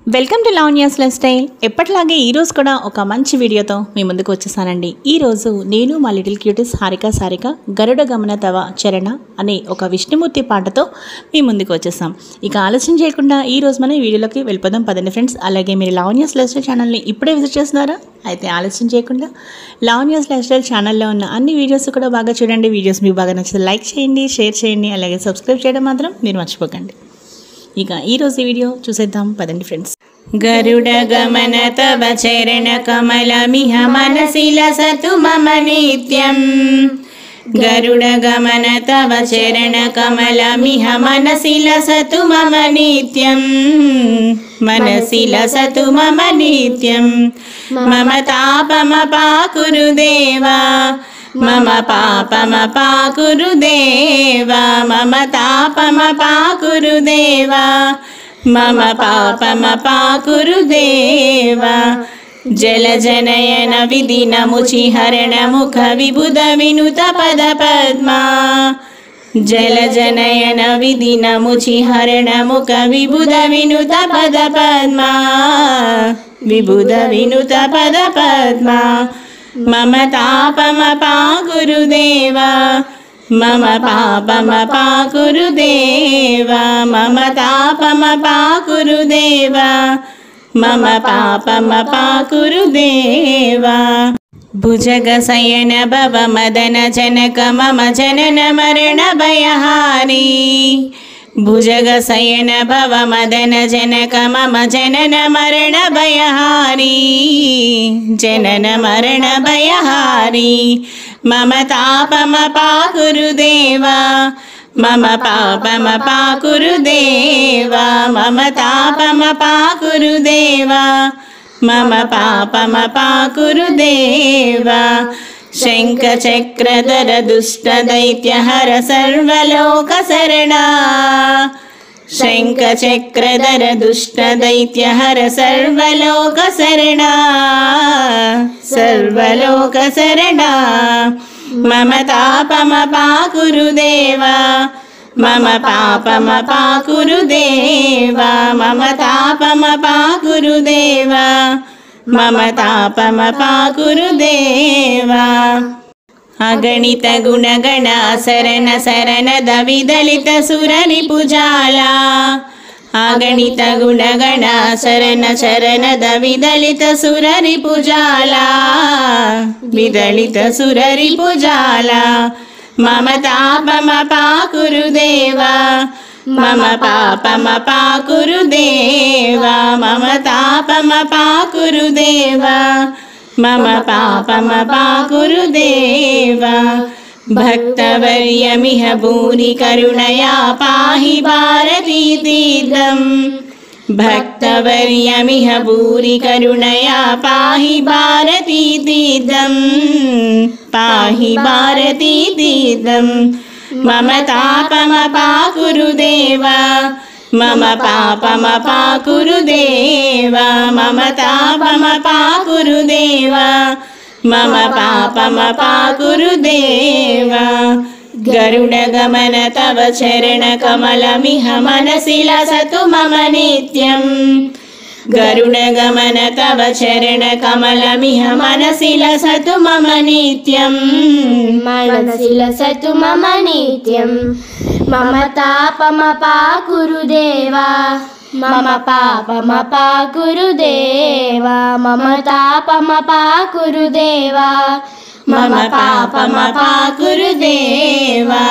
Welcome to Lavanya's life style. ఎప్పటిలాగే ఈరోజు కూడా ఒక మంచి వీడియోతో మీ ముందుకు వచ్చేసానండి. ఈరోజు నేను మా లిటిల్ క్యూటీస్ హారిక సారిక గరుడ గమన తవ చరణ అనే ఒక విష్ణుమూర్తి పాటతో మీ ముందుకు వచ్చేసాం. ఇక ఆలస్యం చేయకుండా ఈరోజు మనం ఈ వీడియోలోకి వెళ్ళిపోదాం పదండి ఫ్రెండ్స్. అలాగే మీరు లావణ్యాస్ లైఫ్ స్టైల్ ఛానల్ని ఇప్పుడే విజిట్ చేస్తున్నారా? అయితే ఆలస్యం చేయకుండా లావణ్యాస్ లైఫ్ స్టైల్ ఛానల్లో ఉన్న అన్ని వీడియోస్ కూడా బాగా చూడండి. వీడియోస్ మీకు బాగా నచ్చితే లైక్ చేయండి, షేర్ చేయండి, అలాగే సబ్స్క్రైబ్ చేయడం మాత్రం మీరు మర్చిపోకండి. ఇక ఈరోజు ఈ వీడియో చూసేద్దాం పదండి ఫ్రెండ్స్. గరుడ గమన తవ చరణ కమలమిహ మనసి లసతు మమ నిత్యం. గరుడ గమన తవ చరణ కమలమిహ మనసి లసతు మమ నిత్యం. మనసి లసతు మమ నిత్యం. మమ తాపమపాకురు దేవా, మమ పాపమపాకురు దేవా. మమ తాపమపాకురు దేవా, మమ పాపమపాకురు దేవా. జలజనయన విధినముచిహరణ ముఖ విబుధ వినుత పద పద్మా. జలజనయన విధినముచిహరణ ముఖ విబుధ వినుత పద పద్మా. విబుధ వినుత పద పద్మా. మమ తాపమపాకురు దేవా, మమ పాపమపాకురు దేవా. మమ తాపమపాకురు దేవా, మమ పాపమపాకురు దేవా. భుజగ శయన భవ మదన జనక మమ జనన మరణ భయహారి. భుజగ శయన భవ మదన జనక మమ జనన మరణ భయహారి. జనన మరణ భయహారి. మమ తాపమపాకురు దేవా, మమ పాపమపాకురు దేవా. మమ తాపమపాకురు దేవా, మమ పాపమపాకురు దేవా. శంఖ చక్రధర దుష్ట దైత్యహర సర్వలోక శరణా. శంఖ చక్రధర దుష్ట దైత్యహర సర్వలోక శరణా. సర్వలోక శరణా. మమ తాపమపాకురు దేవా, మమ పాపమపాకురు దేవా. మమ తాపమపాకురు దేవా, మమ తాపమపాకురు దేవా. అగణిత గుణగణ శరణ శరణ దవిదలిత సురని పుజాలా. అగణిత గుణగణ శరణ శరణ దవిదలిత సురరి పుజాలా. విదలిత సురరి పుజాలా. మమ తాపమపాకురు దేవా, మమ పాపమపాకురు దేవా. మమ తాపమపాకురు దేవా, మమ పాపమపాకురు దేవా. భక్తవర్యమిహ భూరి కరుణయా పాహి భారతీ తీర్థం. భక్తవర్యమిహ భూరి కరుణయా పాహి భారతీ తీర్థం. పాహి భారతీ తీర్థం. మమ తాపమపాకురు దేవా, మమ పాపమపాకురు దేవా. మమ తాపమపాకురు దేవా, మమ పాపమపాకురు దేవా. గరుడ గమన తవ చరణ కమలమిహ మనసి లసతు మమ నిత్యం. గరుడ గమన తవ చరణ కమలమిహ మనసి లసతు మమ నిత్యం. మనసి లసతు మమ నిత్యం. మమ తాపమపాకురు దేవా, మమ పాపమపాకురు దేవా. మమ తాపమపాకురు దేవా, మమ పాపమపాకురు దేవా.